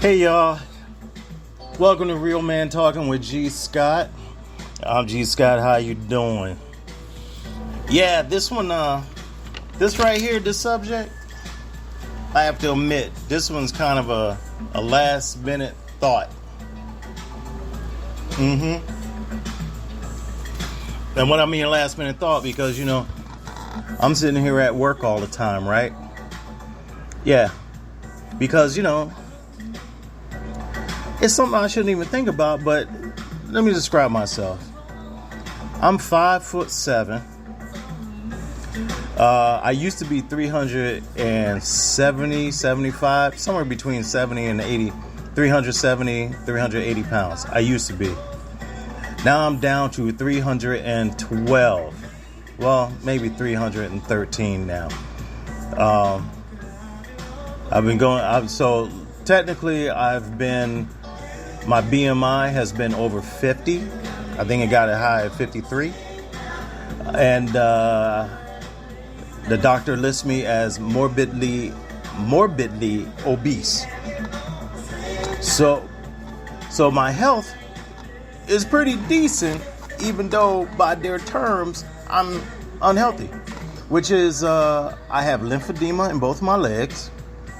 Hey y'all, welcome to Real Man Talking with G. Scott. I'm G. Scott, how you doing? Yeah, this one, this right here, this subject, I have to admit, this one's kind of a last minute thought. And what I mean last minute thought, because, I'm sitting here at work all the time, right? Yeah, because, it's something I shouldn't even think about, but let me describe myself. I'm 5'7". I used to be 370, 75, somewhere between 70 and 80, 370, 380 pounds. I used to be. Now I'm down to 312. Well, maybe 313 now. So technically my BMI has been over 50. I think it got it high at 53. And the doctor lists me as morbidly obese. So my health is pretty decent, even though by their terms I'm unhealthy, which is I have lymphedema in both my legs,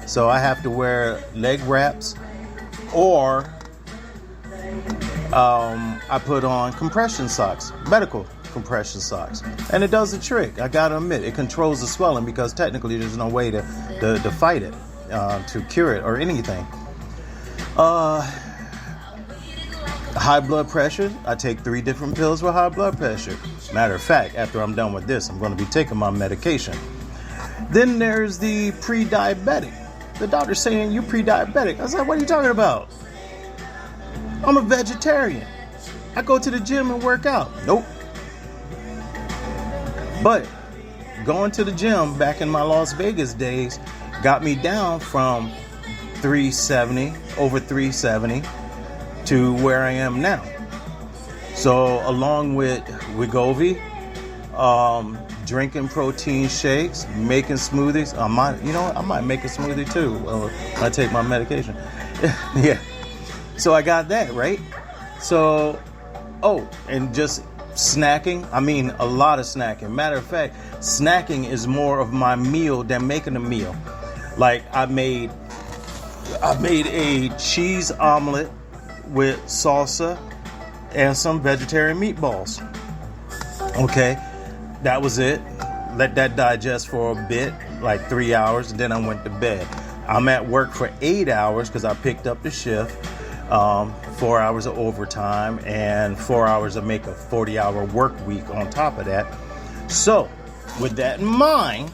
so I have to wear leg wraps, or I put on compression socks, medical compression socks, and it does the trick. I gotta admit, it controls the swelling, because technically there's no way to fight it, to cure it or anything. High blood pressure, I take 3 different pills for high blood pressure. Matter of fact, after I'm done with this, I'm going to be taking my medication. Then there's the pre-diabetic. The doctor's saying, you pre-diabetic. I was like, what are you talking about? I'm a vegetarian. I go to the gym and work out. Nope. But going to the gym back in my Las Vegas days got me down from 370, over 370, to where I am now. So along with Wegovy, drinking protein shakes, making smoothies, I might make a smoothie too when I take my medication. Yeah. So I got that, right? So, and just snacking. I mean, a lot of snacking. Matter of fact, snacking is more of my meal than making a meal. Like I made a cheese omelet with salsa and some vegetarian meatballs. Okay, that was it. Let that digest for a bit, like 3 hours, and then I went to bed. I'm at work for 8 hours because I picked up the shift. 4 hours of overtime and 4 hours to make a 40-hour work week on top of that. So, with that in mind,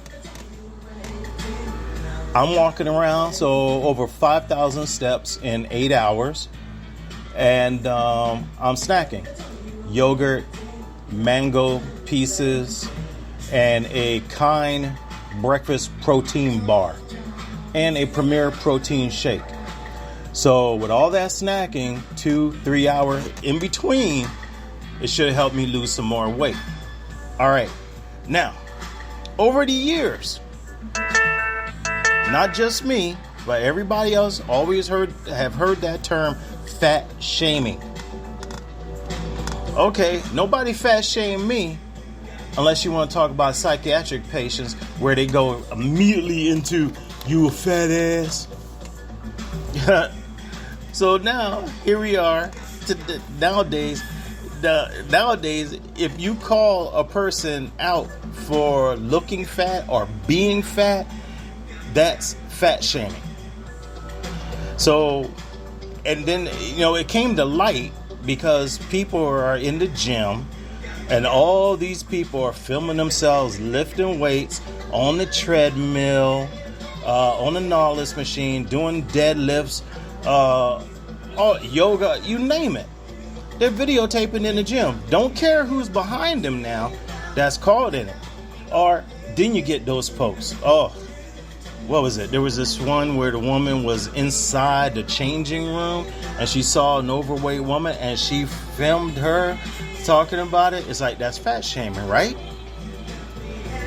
I'm walking around, so over 5,000 steps in 8 hours. And I'm snacking. Yogurt, mango pieces, and a Kind breakfast protein bar, and a Premier protein shake. So with all that snacking, 2-3 hours in between, it should help me lose some more weight. All right. Now, over the years, not just me, but everybody else have heard that term, fat shaming. Okay, nobody fat shame me unless you want to talk about psychiatric patients where they go immediately into, you a fat ass. So now, here we are. Nowadays, if you call a person out for looking fat or being fat, that's fat shaming. So, and then, it came to light because people are in the gym and all these people are filming themselves lifting weights on the treadmill, on the knowledge machine, doing deadlifts, yoga, you name it. They're videotaping in the gym. Don't care who's behind them now that's caught in it. Or then you get those posts. What was it? There was this one where the woman was inside the changing room and she saw an overweight woman and she filmed her talking about it. It's like, that's fat shaming, right?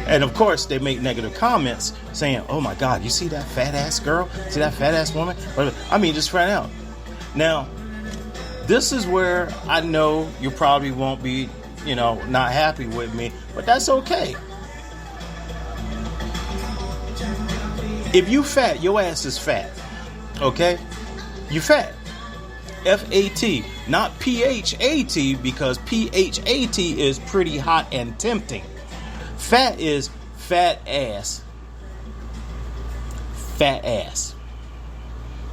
And of course, they make negative comments saying, oh my God, you see that fat ass girl? See that fat ass woman? I mean, just flat out. Now, this is where I know you probably won't be, not happy with me, but that's okay. If you fat, your ass is fat. Okay? You fat. F-A-T, not P-H-A-T, because P-H-A-T is pretty hot and tempting. Fat is fat ass. Fat ass.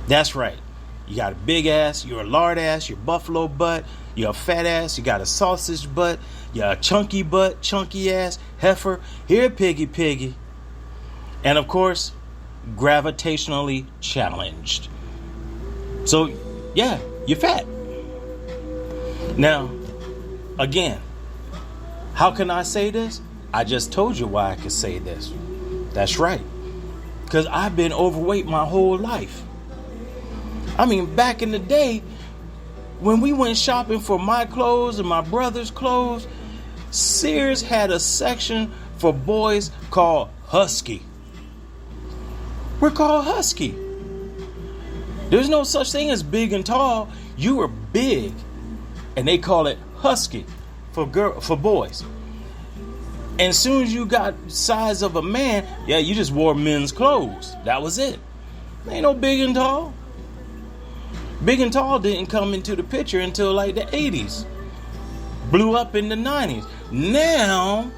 That's right. You got a big ass, you're a lard ass, you're buffalo butt, you're a fat ass, you got a sausage butt, you're a chunky butt, chunky ass, heifer, here piggy. And of course, gravitationally challenged. So, yeah, you're fat. Now, again, how can I say this? I just told you why I could say this. That's right. Because I've been overweight my whole life. I mean, back in the day, when we went shopping for my clothes and my brother's clothes, Sears had a section for boys called Husky. We're called Husky. There's no such thing as big and tall. You were big. And they call it Husky for boys. And as soon as you got size of a man, yeah, you just wore men's clothes. That was it. Ain't no big and tall. Big and tall didn't come into the picture until like the 80s. Blew up in the 90s. Now,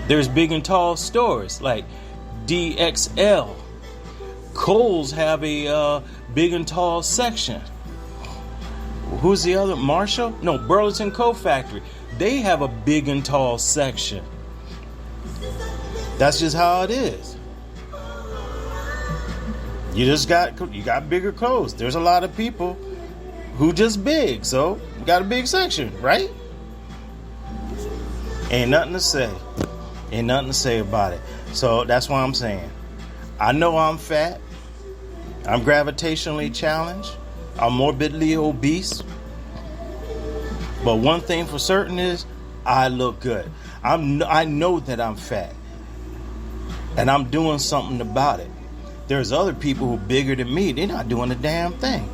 there's big and tall stores like DXL. Kohl's have a big and tall section. Who's the other? Marshall? No, Burlington Coat Factory. They have a big and tall section. That's just how it is. You got bigger clothes. There's a lot of people who just big, so you got a big section, right? Ain't nothing to say. Ain't nothing to say about it. So that's why I'm saying, I know I'm fat. I'm gravitationally challenged. I'm morbidly obese. But one thing for certain is I look good. I know that I'm fat. And I'm doing something about it. There's other people who are bigger than me. They're not doing a damn thing.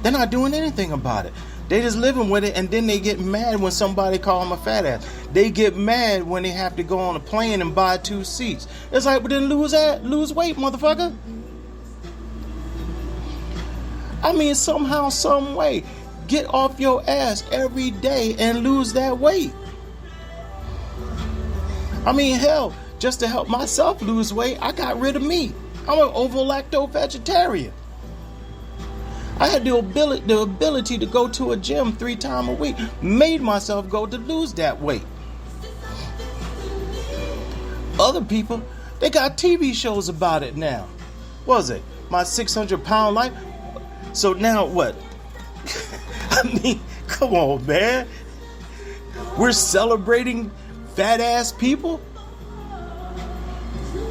They're not doing anything about it. They just living with it, and then they get mad when somebody call them a fat ass. They get mad when they have to go on a plane and buy 2 seats. It's like, but then lose weight, motherfucker. I mean, somehow, some way, get off your ass every day and lose that weight. I mean, hell, just to help myself lose weight, I got rid of meat. I'm an ovo-lacto vegetarian. I had the ability to go to a gym 3 times a week. Made myself go to lose that weight. Other people, they got TV shows about it now. What was it? My 600-pound life? So now what? I mean, come on, man. We're celebrating fat ass people?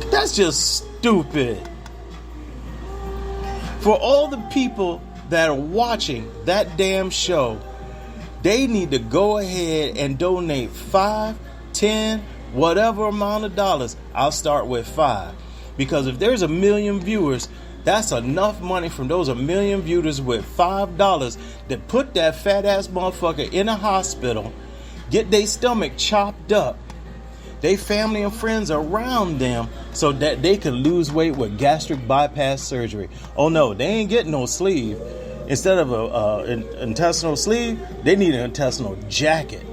That's just stupid. For all the people that are watching that damn show, they need to go ahead and donate 5, 10, whatever amount of dollars. I'll start with 5. Because if there's 1 million viewers, that's enough money from those 1 million viewers with $5 to put that fat ass motherfucker in a hospital, get their stomach chopped up, they family and friends around them, so that they can lose weight with gastric bypass surgery. Oh no, they ain't getting no sleeve. Instead of an intestinal sleeve, they need an intestinal jacket.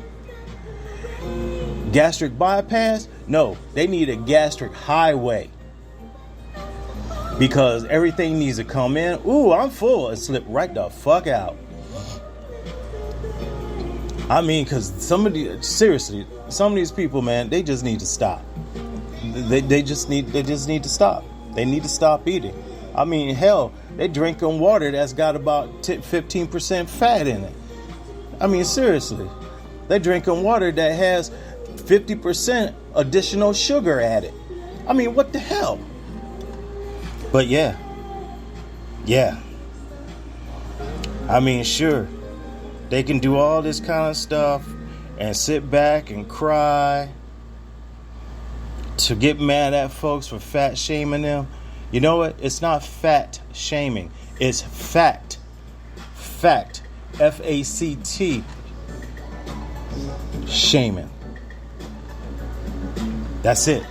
Gastric bypass? No, they need a gastric highway. Because everything needs to come in. Ooh, I'm full, and slip right the fuck out. I mean, because some of these people, man, they just need to stop. They just need to stop. They need to stop eating. I mean, hell, they drinking water that's got about 15% fat in it. I mean, seriously. They drinking water that has 50% additional sugar added. I mean, what the hell? But yeah. I mean, sure. They can do all this kind of stuff and sit back and cry to get mad at folks for fat shaming them, you know what? It's not fat shaming. It's fact. Fact. F-A-C-T. Shaming. That's it.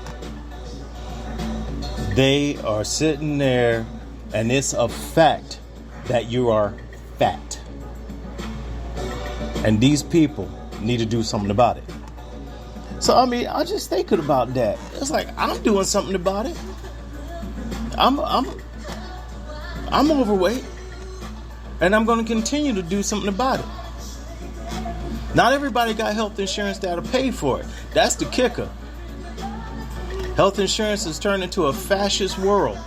They are sitting there, and it's a fact that you are fat. And these people need to do something about it. So, I mean, I just thinking about that. It's like, I'm doing something about it. I'm overweight. And I'm going to continue to do something about it. Not everybody got health insurance that'll pay for it. That's the kicker. Health insurance has turned into a fascist world.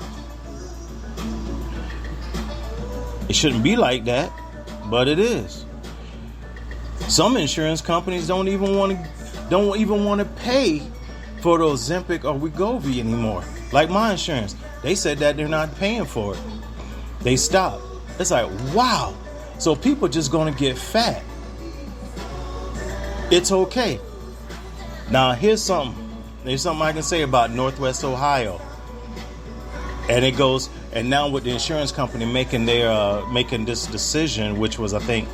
It shouldn't be like that, but it is. Some insurance companies don't even want to pay for the Ozempic or Wegovy anymore. Like my insurance, they said that they're not paying for it. They stopped. It's like, wow. So people just gonna get fat. It's okay. Now here's something. There's something I can say about Northwest Ohio. And it goes, and now with the insurance company making this decision, which was I think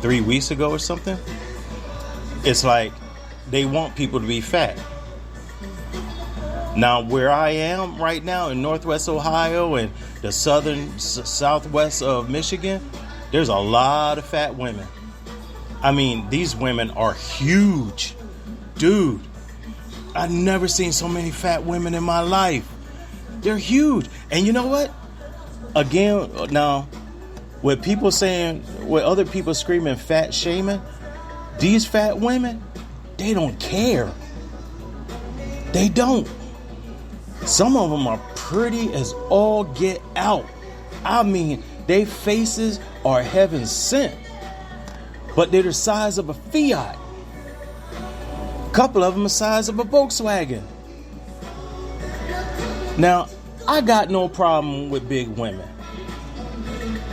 3 weeks ago or something, it's like they want people to be fat. Now where I am right now in Northwest Ohio and the southwest of Michigan, there's a lot of fat women. I mean, these women are huge. Dude, I've never seen so many fat women in my life. They're huge. And you know what? Again, now, with other people screaming fat shaming, these fat women, they don't care. They don't. Some of them are pretty as all get out. I mean, their faces are heaven sent. But they're the size of a Fiat. A couple of them the size of a Volkswagen. Now, I got no problem with big women.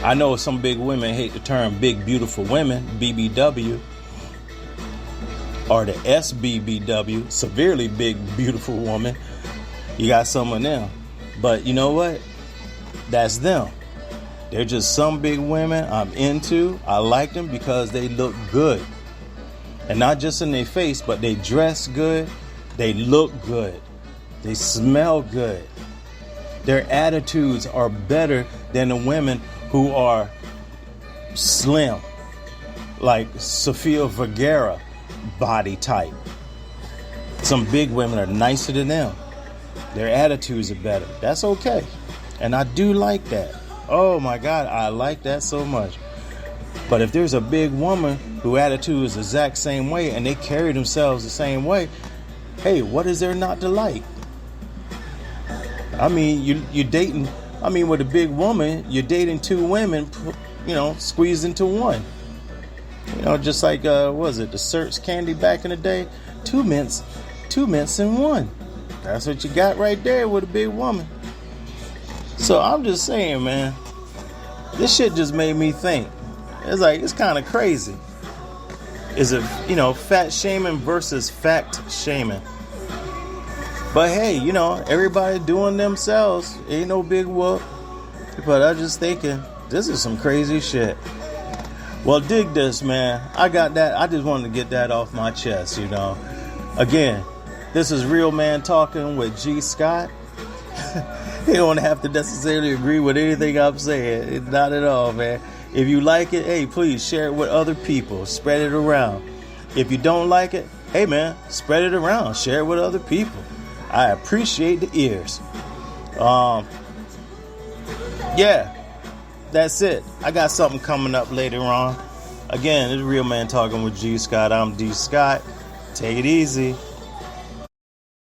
I know some big women hate the term big beautiful women, BBW, or the SBBW, severely big beautiful woman. You got some of them. But you know what? That's them. They're just some big women I'm into. I like them because they look good. And not just in their face, but they dress good. They look good. They smell good. Their attitudes are better than the women who are slim, like Sofia Vergara body type. Some big women are nicer than them. Their attitudes are better. That's okay. And I do like that. Oh my God, I like that so much. But if there's a big woman whose attitude is the exact same way and they carry themselves the same way, hey, what is there not to like? I mean, you're dating, with a big woman, you're dating two women, squeezed into one. Just like, was it the Search candy back in the day? Two mints in one. That's what you got right there with a big woman. So I'm just saying, man, this shit just made me think. It's kind of crazy. Is it, fat shaming versus fact shaming? But hey, everybody doing themselves. Ain't no big whoop. But I'm just thinking, this is some crazy shit. Well, dig this, man. I got that. I just wanted to get that off my chest, Again, this is Real Man Talking with G. Scott. You don't have to necessarily agree with anything I'm saying. It's not at all, man. If you like it, hey, please share it with other people. Spread it around. If you don't like it, hey, man, spread it around. Share it with other people. I appreciate the ears. Yeah, that's it. I got something coming up later on. Again, it's Real Man Talking with G. Scott. I'm D. Scott. Take it easy.